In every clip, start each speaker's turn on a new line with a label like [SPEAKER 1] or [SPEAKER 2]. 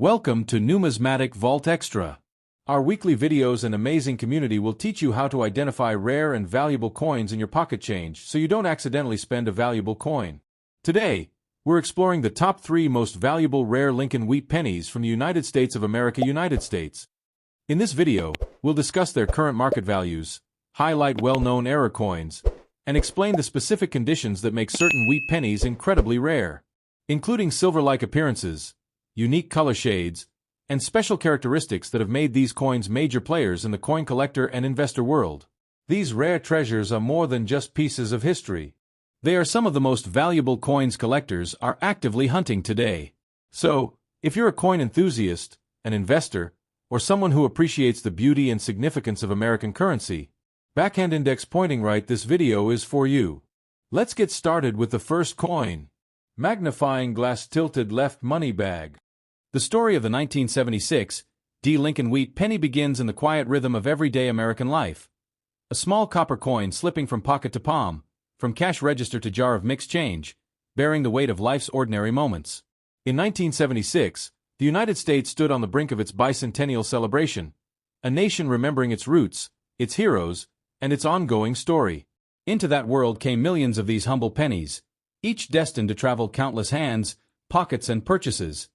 [SPEAKER 1] Welcome to Numismatic Vault Extra. Our weekly videos and amazing community will teach you how to identify rare and valuable coins in your pocket change so you don't accidentally spend a valuable coin. Today, we're exploring the top 3 most valuable rare Lincoln Wheat Pennies from the United States of America, United States. In this video, we'll discuss their current market values, highlight well-known error coins, and explain the specific conditions that make certain wheat pennies incredibly rare, including silver-like appearances, unique color shades, and special characteristics that have made these coins major players in the coin collector and investor world. These rare treasures are more than just pieces of history. They are some of the most valuable coins collectors are actively hunting today. So, if you're a coin enthusiast, an investor, or someone who appreciates the beauty and significance of American currency, backhand index pointing right, this video is for you. Let's get started with the first coin. Magnifying glass tilted left money bag. The story of the 1976 D. Lincoln Wheat Penny begins in the quiet rhythm of everyday American life. A small copper coin slipping from pocket to palm, from cash register to jar of mixed change, bearing the weight of life's ordinary moments. In 1976, the United States stood on the brink of its bicentennial celebration, a nation remembering its roots, its heroes, and its ongoing story. Into that world came millions of these humble pennies, each destined to travel countless hands, pockets, and purchases,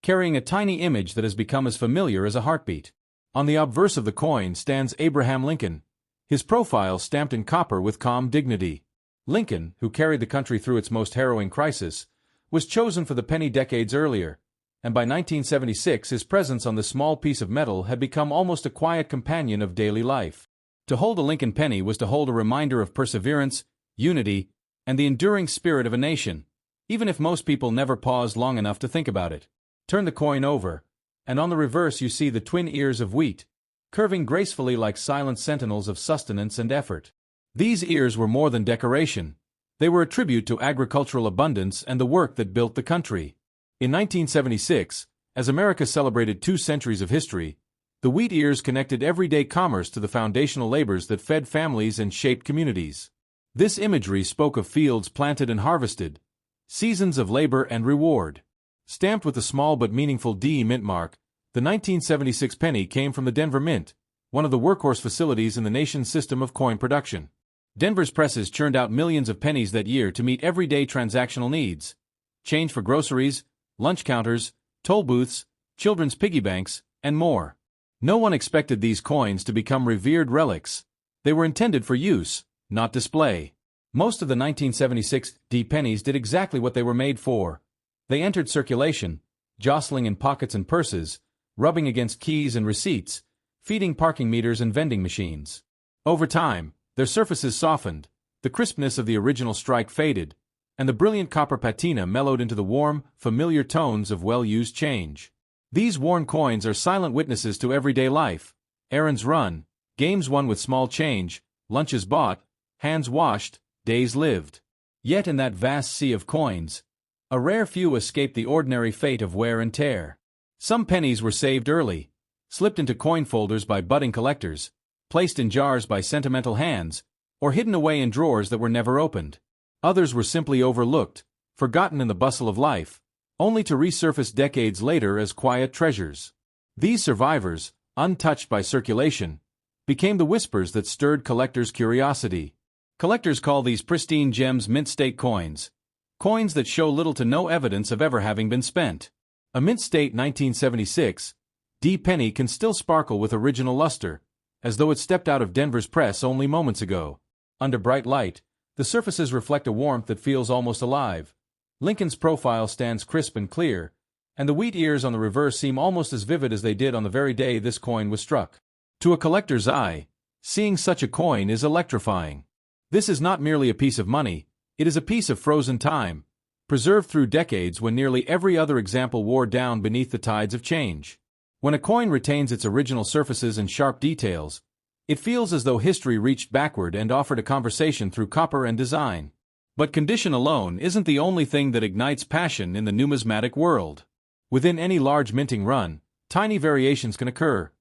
[SPEAKER 1] carrying a tiny image that has become as familiar as a heartbeat. On the obverse of the coin stands Abraham Lincoln, his profile stamped in copper with calm dignity. Lincoln, who carried the country through its most harrowing crisis, was chosen for the penny decades earlier, and by 1976 his presence on the small piece of metal had become almost a quiet companion of daily life. To hold a Lincoln penny was to hold a reminder of perseverance, unity, and the enduring spirit of a nation, even if most people never paused long enough to think about it. Turn the coin over, and on the reverse you see the twin ears of wheat, curving gracefully like silent sentinels of sustenance and effort. These ears were more than decoration. They were a tribute to agricultural abundance and the work that built the country. In 1976, as America celebrated 2 centuries of history, the wheat ears connected everyday commerce to the foundational labors that fed families and shaped communities. This imagery spoke of fields planted and harvested, seasons of labor and reward. Stamped with a small but meaningful D mint mark, the 1976 penny came from the Denver Mint, one of the workhorse facilities in the nation's system of coin production. Denver's presses churned out millions of pennies that year to meet everyday transactional needs: change for groceries, lunch counters, toll booths, children's piggy banks, and more. No one expected these coins to become revered relics. They were intended for use, not display. Most of the 1976 D pennies did exactly what they were made for. They entered circulation, jostling in pockets and purses, rubbing against keys and receipts, feeding parking meters and vending machines. Over time, their surfaces softened, the crispness of the original strike faded, and the brilliant copper patina mellowed into the warm, familiar tones of well-used change. These worn coins are silent witnesses to everyday life: errands run, games won with small change, lunches bought, hands washed, days lived. Yet in that vast sea of coins, a rare few escaped the ordinary fate of wear and tear. Some pennies were saved early, slipped into coin folders by budding collectors, placed in jars by sentimental hands, or hidden away in drawers that were never opened. Others were simply overlooked, forgotten in the bustle of life, only to resurface decades later as quiet treasures. These survivors, untouched by circulation, became the whispers that stirred collectors' curiosity. Collectors call these pristine gems mint-state coins, coins that show little to no evidence of ever having been spent. A mint-state 1976 D penny can still sparkle with original luster, as though it stepped out of Denver's press only moments ago. Under bright light, the surfaces reflect a warmth that feels almost alive. Lincoln's profile stands crisp and clear, and the wheat ears on the reverse seem almost as vivid as they did on the very day this coin was struck. To a collector's eye, seeing such a coin is electrifying. This is not merely a piece of money, it is a piece of frozen time, preserved through decades when nearly every other example wore down beneath the tides of change. When a coin retains its original surfaces and sharp details, it feels as though history reached backward and offered a conversation through copper and design. But condition alone isn't the only thing that ignites passion in the numismatic world. Within any large minting run, tiny variations can occur.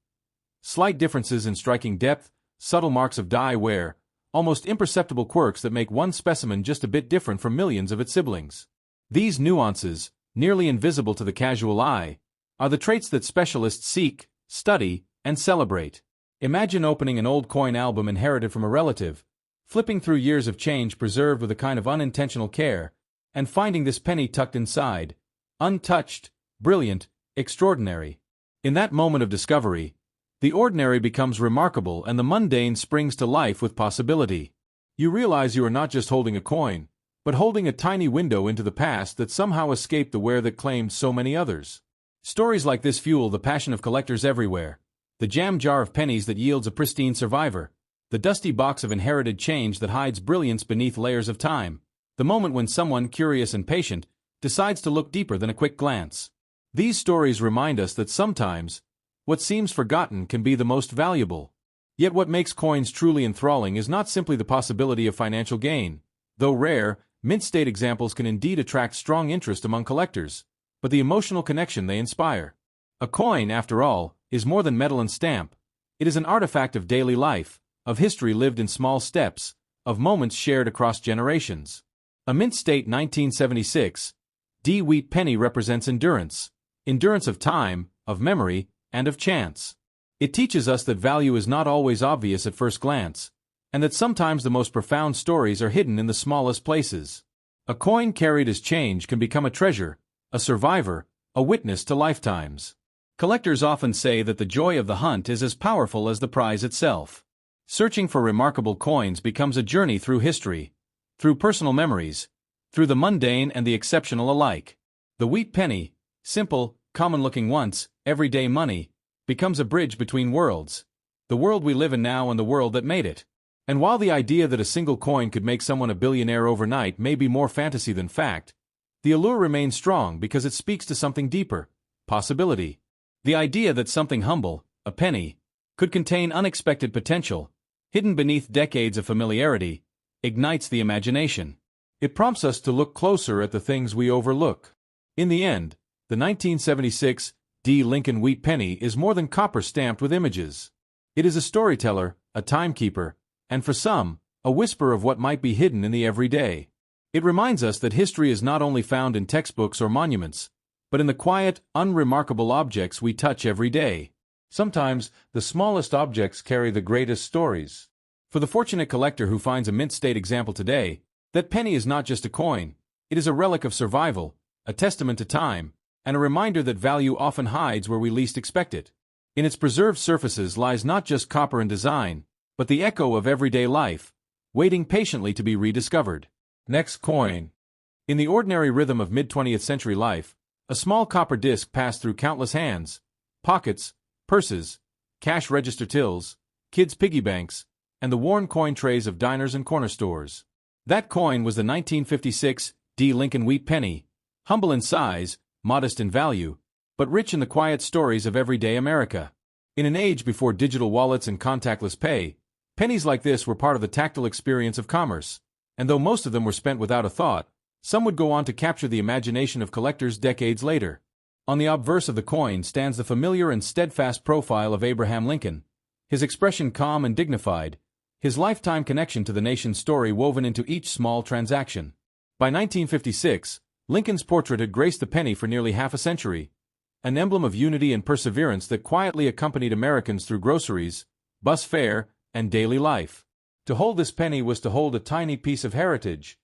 [SPEAKER 1] Slight differences in striking depth, subtle marks of die wear, almost imperceptible quirks that make one specimen just a bit different from millions of its siblings. These nuances, nearly invisible to the casual eye, are the traits that specialists seek, study, and celebrate. Imagine opening an old coin album inherited from a relative, flipping through years of change preserved with a kind of unintentional care, and finding this penny tucked inside, untouched, brilliant, extraordinary. In that moment of discovery, the ordinary becomes remarkable and the mundane springs to life with possibility. You realize you are not just holding a coin, but holding a tiny window into the past that somehow escaped the wear that claimed so many others. Stories like this fuel the passion of collectors everywhere. The jam jar of pennies that yields a pristine survivor. The dusty box of inherited change that hides brilliance beneath layers of time. The moment when someone, curious and patient, decides to look deeper than a quick glance. These stories remind us that sometimes, what seems forgotten can be the most valuable. Yet what makes coins truly enthralling is not simply the possibility of financial gain. Though rare, mint-state examples can indeed attract strong interest among collectors, but the emotional connection they inspire. A coin, after all, is more than metal and stamp. It is an artifact of daily life, of history lived in small steps, of moments shared across generations. A mint-state 1976 D Wheat Penny represents endurance. Endurance of time, of memory, and of chance. It teaches us that value is not always obvious at first glance, and that sometimes the most profound stories are hidden in the smallest places. A coin carried as change can become a treasure, a survivor, a witness to lifetimes. Collectors often say that the joy of the hunt is as powerful as the prize itself. Searching for remarkable coins becomes a journey through history, through personal memories, through the mundane and the exceptional alike. The wheat penny, simple, common-looking once, everyday money, becomes a bridge between worlds. The world we live in now and the world that made it. And while the idea that a single coin could make someone a billionaire overnight may be more fantasy than fact, the allure remains strong because it speaks to something deeper, possibility. The idea that something humble, a penny, could contain unexpected potential, hidden beneath decades of familiarity, ignites the imagination. It prompts us to look closer at the things we overlook. In the end, the 1976 D. Lincoln Wheat Penny is more than copper stamped with images. It is a storyteller, a timekeeper, and for some, a whisper of what might be hidden in the everyday. It reminds us that history is not only found in textbooks or monuments, but in the quiet, unremarkable objects we touch every day. Sometimes, the smallest objects carry the greatest stories. For the fortunate collector who finds a mint-state example today, that penny is not just a coin, it is a relic of survival, a testament to time, and a reminder that value often hides where we least expect it. In its preserved surfaces lies not just copper and design, but the echo of everyday life, waiting patiently to be rediscovered. Next coin. In the ordinary rhythm of mid-20th century life, a small copper disc passed through countless hands, pockets, purses, cash register tills, kids' piggy banks, and the worn coin trays of diners and corner stores. That coin was the 1956 D. Lincoln Wheat Penny, humble in size, modest in value, but rich in the quiet stories of everyday America. In an age before digital wallets and contactless pay, pennies like this were part of the tactile experience of commerce, and though most of them were spent without a thought, some would go on to capture the imagination of collectors decades later. On the obverse of the coin stands the familiar and steadfast profile of Abraham Lincoln, his expression calm and dignified, his lifetime connection to the nation's story woven into each small transaction. By 1956, Lincoln's portrait had graced the penny for nearly half a century, an emblem of unity and perseverance that quietly accompanied Americans through groceries, bus fare, and daily life. To hold this penny was to hold a tiny piece of heritage,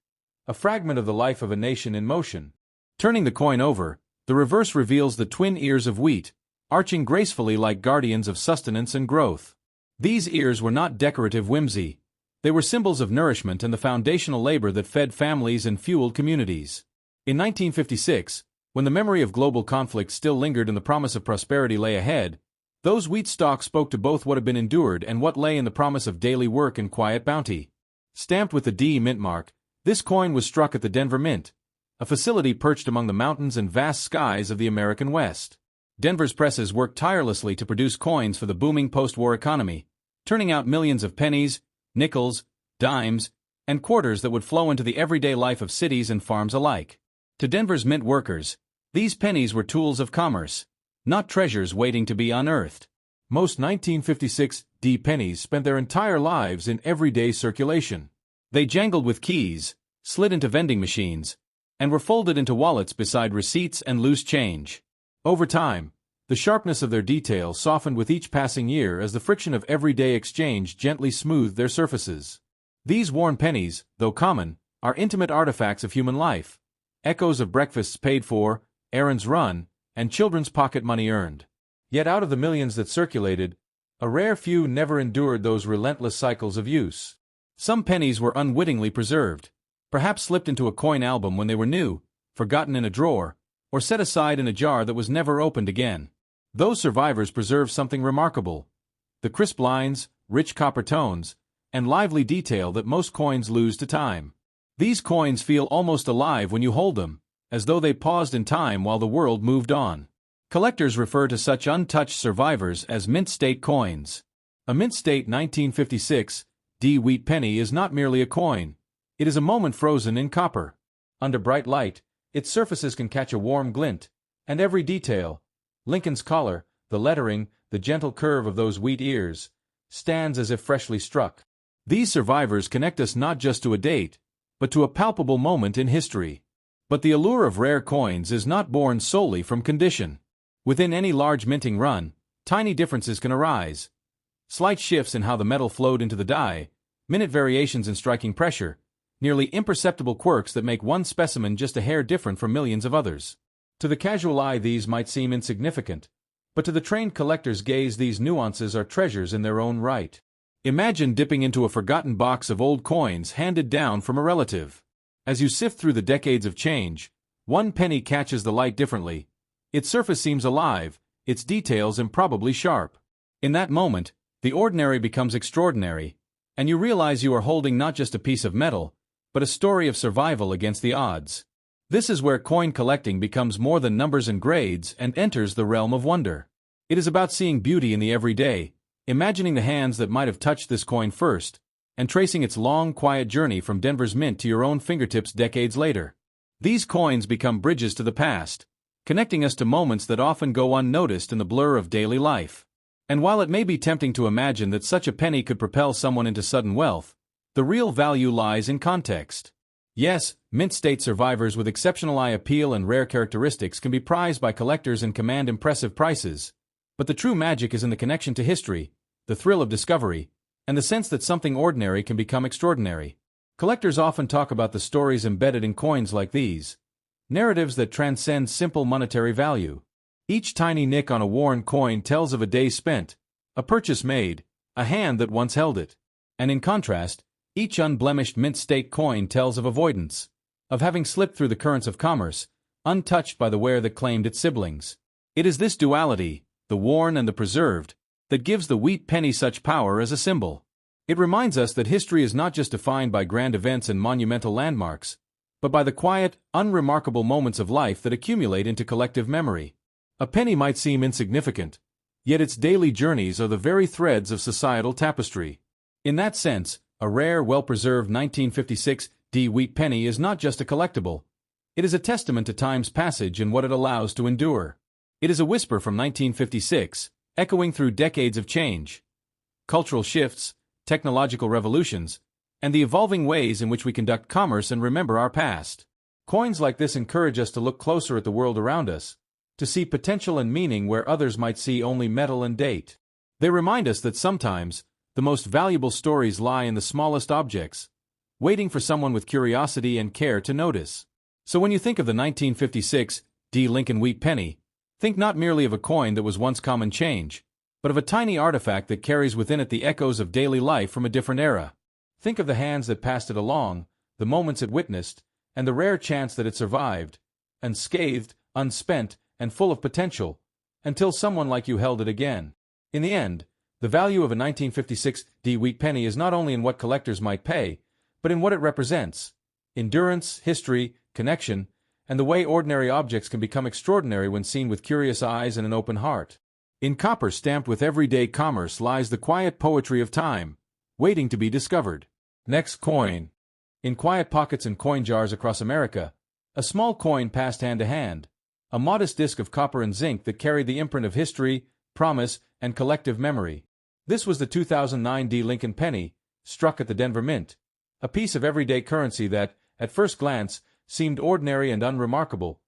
[SPEAKER 1] a fragment of the life of a nation in motion. Turning the coin over, the reverse reveals the twin ears of wheat, arching gracefully like guardians of sustenance and growth. These ears were not decorative whimsy. They were symbols of nourishment and the foundational labor that fed families and fueled communities. In 1956, when the memory of global conflict still lingered and the promise of prosperity lay ahead, those wheat stalks spoke to both what had been endured and what lay in the promise of daily work and quiet bounty. Stamped with the D mint mark, this coin was struck at the Denver Mint, a facility perched among the mountains and vast skies of the American West. Denver's presses worked tirelessly to produce coins for the booming post-war economy, turning out millions of pennies, nickels, dimes, and quarters that would flow into the everyday life of cities and farms alike. To Denver's mint workers, these pennies were tools of commerce, not treasures waiting to be unearthed. Most 1956 D pennies spent their entire lives in everyday circulation. They jangled with keys, slid into vending machines, and were folded into wallets beside receipts and loose change. Over time, The sharpness of their detail softened with each passing year as the friction of everyday exchange gently smoothed their surfaces. These worn pennies, though common, are intimate artifacts of human life, echoes of breakfasts paid for, errands run, and children's pocket money earned. Yet out of the millions that circulated, a rare few never endured those relentless cycles of use. Some pennies were unwittingly preserved, perhaps slipped into a coin album when they were new, forgotten in a drawer, or set aside in a jar that was never opened again. Those survivors preserved something remarkable: the crisp lines, rich copper tones, and lively detail that most coins lose to time. These coins feel almost alive when you hold them, as though they paused in time while the world moved on. Collectors refer to such untouched survivors as mint state coins. A mint state 1956 D wheat penny is not merely a coin. It is a moment frozen in copper. Under bright light, its surfaces can catch a warm glint, and every detail, Lincoln's collar, the lettering, the gentle curve of those wheat ears, stands as if freshly struck. These survivors connect us not just to a date, but to a palpable moment in history. But the allure of rare coins is not born solely from condition. Within any large minting run, tiny differences can arise. Slight shifts in how the metal flowed into the die, minute variations in striking pressure, nearly imperceptible quirks that make one specimen just a hair different from millions of others. To the casual eye these might seem insignificant, but to the trained collector's gaze these nuances are treasures in their own right. Imagine dipping into a forgotten box of old coins handed down from a relative. As you sift through the decades of change, one penny catches the light differently. Its surface seems alive, its details improbably sharp. In that moment, the ordinary becomes extraordinary, and you realize you are holding not just a piece of metal, but a story of survival against the odds. This is where coin collecting becomes more than numbers and grades and enters the realm of wonder. It is about seeing beauty in the everyday, imagining the hands that might have touched this coin first, and tracing its long, quiet journey from Denver's mint to your own fingertips decades later. These coins become bridges to the past, connecting us to moments that often go unnoticed in the blur of daily life. And while it may be tempting to imagine that such a penny could propel someone into sudden wealth, the real value lies in context. Yes, mint state survivors with exceptional eye appeal and rare characteristics can be prized by collectors and command impressive prices, but the true magic is in the connection to history, the thrill of discovery, and the sense that something ordinary can become extraordinary. Collectors often talk about the stories embedded in coins like these, narratives that transcend simple monetary value. Each tiny nick on a worn coin tells of a day spent, a purchase made, a hand that once held it. And in contrast, each unblemished mint state coin tells of avoidance, of having slipped through the currents of commerce, untouched by the wear that claimed its siblings. It is this duality, the worn and the preserved, that gives the wheat penny such power as a symbol. It reminds us that history is not just defined by grand events and monumental landmarks, but by the quiet, unremarkable moments of life that accumulate into collective memory. A penny might seem insignificant, yet its daily journeys are the very threads of societal tapestry. In that sense, a rare, well-preserved 1956 D wheat penny is not just a collectible. It is a testament to time's passage and what it allows to endure. It is a whisper from 1956, echoing through decades of change, cultural shifts, technological revolutions, and the evolving ways in which we conduct commerce and remember our past. Coins like this encourage us to look closer at the world around us, to see potential and meaning where others might see only metal and date. They remind us that sometimes, the most valuable stories lie in the smallest objects, waiting for someone with curiosity and care to notice. So when you think of the 1956 D. Lincoln wheat penny, think not merely of a coin that was once common change, but of a tiny artifact that carries within it the echoes of daily life from a different era. Think of the hands that passed it along, the moments it witnessed, and the rare chance that it survived, unscathed, unspent, and full of potential, until someone like you held it again. In the end, the value of a 1956 D wheat penny is not only in what collectors might pay, but in what it represents: endurance, history, connection, and the way ordinary objects can become extraordinary when seen with curious eyes and an open heart. In copper stamped with everyday commerce lies the quiet poetry of time, waiting to be discovered. Next coin. In quiet pockets and coin jars across America, a small coin passed hand to hand, a modest disc of copper and zinc that carried the imprint of history, promise, and collective memory. This was the 2009 D. Lincoln penny, struck at the Denver Mint, a piece of everyday currency that, at first glance, seemed ordinary and unremarkable,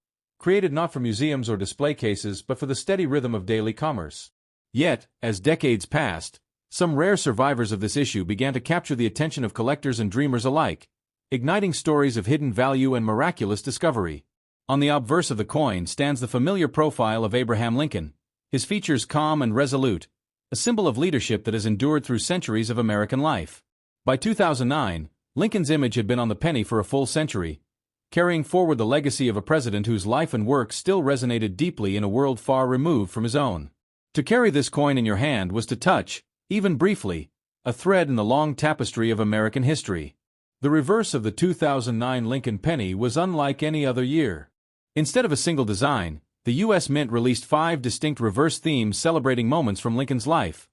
[SPEAKER 1] created not for museums or display cases but for the steady rhythm of daily commerce. Yet, as decades passed, some rare survivors of this issue began to capture the attention of collectors and dreamers alike, igniting stories of hidden value and miraculous discovery. On the obverse of the coin stands the familiar profile of Abraham Lincoln, his features calm and resolute, a symbol of leadership that has endured through centuries of American life. By 2009, Lincoln's image had been on the penny for a full century, carrying forward the legacy of a president whose life and work still resonated deeply in a world far removed from his own. To carry this coin in your hand was to touch, even briefly, a thread in the long tapestry of American history. The reverse of the 2009 Lincoln penny was unlike any other year. Instead of a single design, the U.S. Mint released 5 distinct reverse themes celebrating moments from Lincoln's life: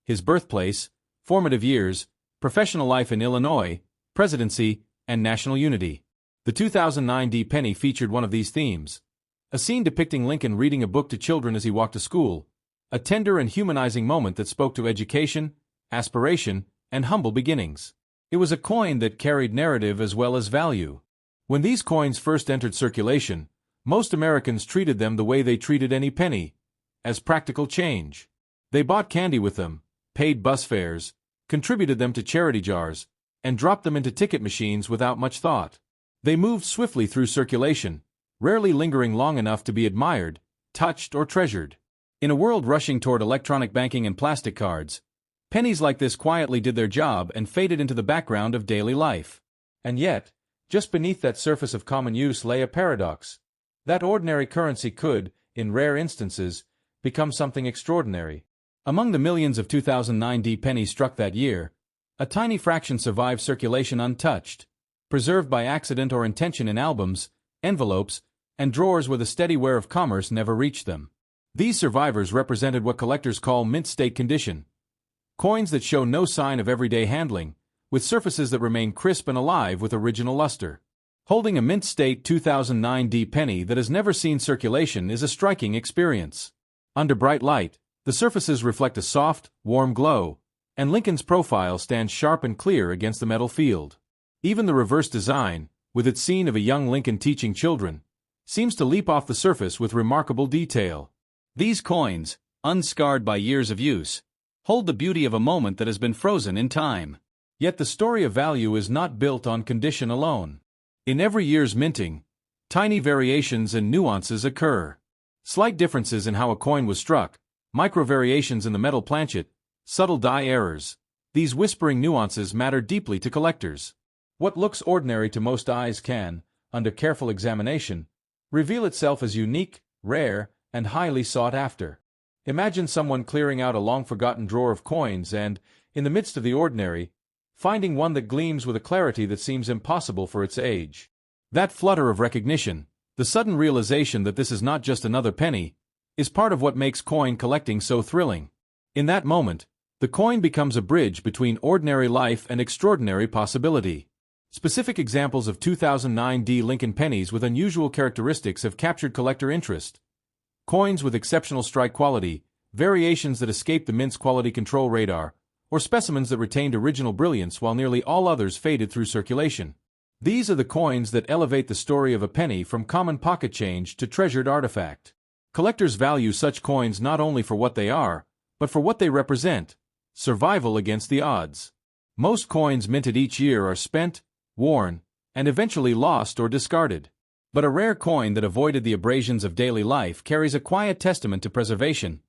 [SPEAKER 1] his birthplace, formative years, professional life in Illinois, presidency, and national unity. The 2009 D penny featured one of these themes, a scene depicting Lincoln reading a book to children as he walked to school, a tender and humanizing moment that spoke to education, aspiration, and humble beginnings. It was a coin that carried narrative as well as value. When these coins first entered circulation, most Americans treated them the way they treated any penny, as practical change. They bought candy with them, paid bus fares, contributed them to charity jars, and dropped them into ticket machines without much thought. They moved swiftly through circulation, rarely lingering long enough to be admired, touched, or treasured. In a world rushing toward electronic banking and plastic cards, pennies like this quietly did their job and faded into the background of daily life. And yet, just beneath that surface of common use lay a paradox. That ordinary currency could, in rare instances, become something extraordinary. Among the millions of 2009 D pennies struck that year, a tiny fraction survived circulation untouched, preserved by accident or intention in albums, envelopes, and drawers where the steady wear of commerce never reached them. These survivors represented what collectors call mint state condition, coins that show no sign of everyday handling, with surfaces that remain crisp and alive with original luster. Holding a mint state 2009 D penny that has never seen circulation is a striking experience. Under bright light, the surfaces reflect a soft, warm glow, and Lincoln's profile stands sharp and clear against the metal field. Even the reverse design, with its scene of a young Lincoln teaching children, seems to leap off the surface with remarkable detail. These coins, unscarred by years of use, hold the beauty of a moment that has been frozen in time. Yet the story of value is not built on condition alone. In every year's minting, tiny variations and nuances occur. Slight differences in how a coin was struck, micro-variations in the metal planchet, subtle die errors. These whispering nuances matter deeply to collectors. What looks ordinary to most eyes can, under careful examination, reveal itself as unique, rare, and highly sought after. Imagine someone clearing out a long-forgotten drawer of coins and, in the midst of the ordinary, finding one that gleams with a clarity that seems impossible for its age. That flutter of recognition, the sudden realization that this is not just another penny, is part of what makes coin collecting so thrilling. In that moment, the coin becomes a bridge between ordinary life and extraordinary possibility. Specific examples of 2009 D Lincoln pennies with unusual characteristics have captured collector interest. Coins with exceptional strike quality, variations that escape the mint's quality control radar, or specimens that retained original brilliance while nearly all others faded through circulation. These are the coins that elevate the story of a penny from common pocket change to treasured artifact. Collectors value such coins not only for what they are, but for what they represent: survival against the odds. Most coins minted each year are spent, worn, and eventually lost or discarded. But a rare coin that avoided the abrasions of daily life carries a quiet testament to preservation,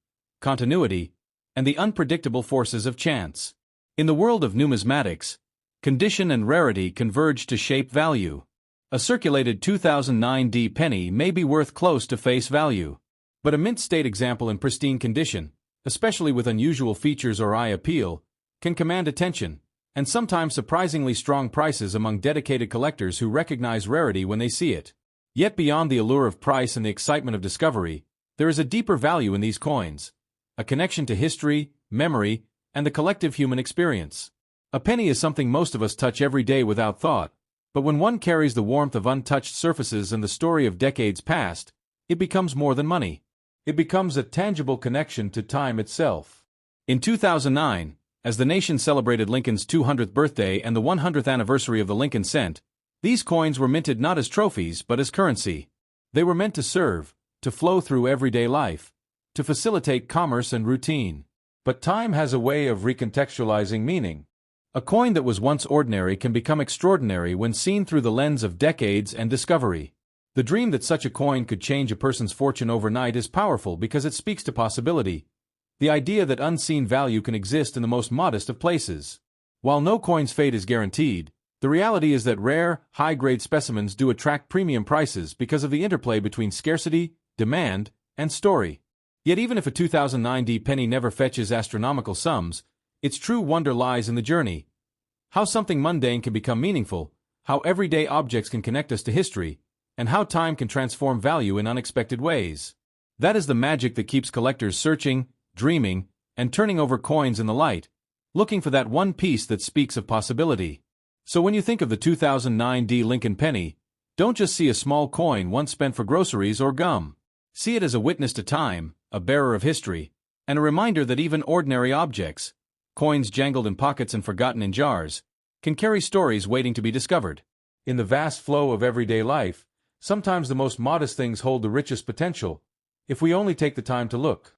[SPEAKER 1] continuity, and the unpredictable forces of chance. In the world of numismatics, condition and rarity converge to shape value. A circulated 2009 D penny may be worth close to face value, but a mint state example in pristine condition, especially with unusual features or eye appeal, can command attention, and sometimes surprisingly strong prices among dedicated collectors who recognize rarity when they see it. Yet beyond the allure of price and the excitement of discovery, there is a deeper value in these coins, a connection to history, memory, and the collective human experience. A penny is something most of us touch every day without thought, but when one carries the warmth of untouched surfaces and the story of decades past, it becomes more than money. It becomes a tangible connection to time itself. In 2009, as the nation celebrated Lincoln's 200th birthday and the 100th anniversary of the Lincoln cent, these coins were minted not as trophies but as currency. They were meant to serve, to flow through everyday life, to facilitate commerce and routine. But time has a way of recontextualizing meaning. A coin that was once ordinary can become extraordinary when seen through the lens of decades and discovery. The dream that such a coin could change a person's fortune overnight is powerful because it speaks to possibility, the idea that unseen value can exist in the most modest of places. While no coin's fate is guaranteed, the reality is that rare, high-grade specimens do attract premium prices because of the interplay between scarcity, demand, and story. Yet even if a 2009 penny never fetches astronomical sums, its true wonder lies in the journey. How something mundane can become meaningful, how everyday objects can connect us to history, and how time can transform value in unexpected ways. That is the magic that keeps collectors searching, dreaming, and turning over coins in the light, looking for that one piece that speaks of possibility. So when you think of the 2009 Lincoln penny, don't just see a small coin once spent for groceries or gum. See it as a witness to time, a bearer of history, and a reminder that even ordinary objects, coins jangled in pockets and forgotten in jars, can carry stories waiting to be discovered. In the vast flow of everyday life, sometimes the most modest things hold the richest potential, if we only take the time to look.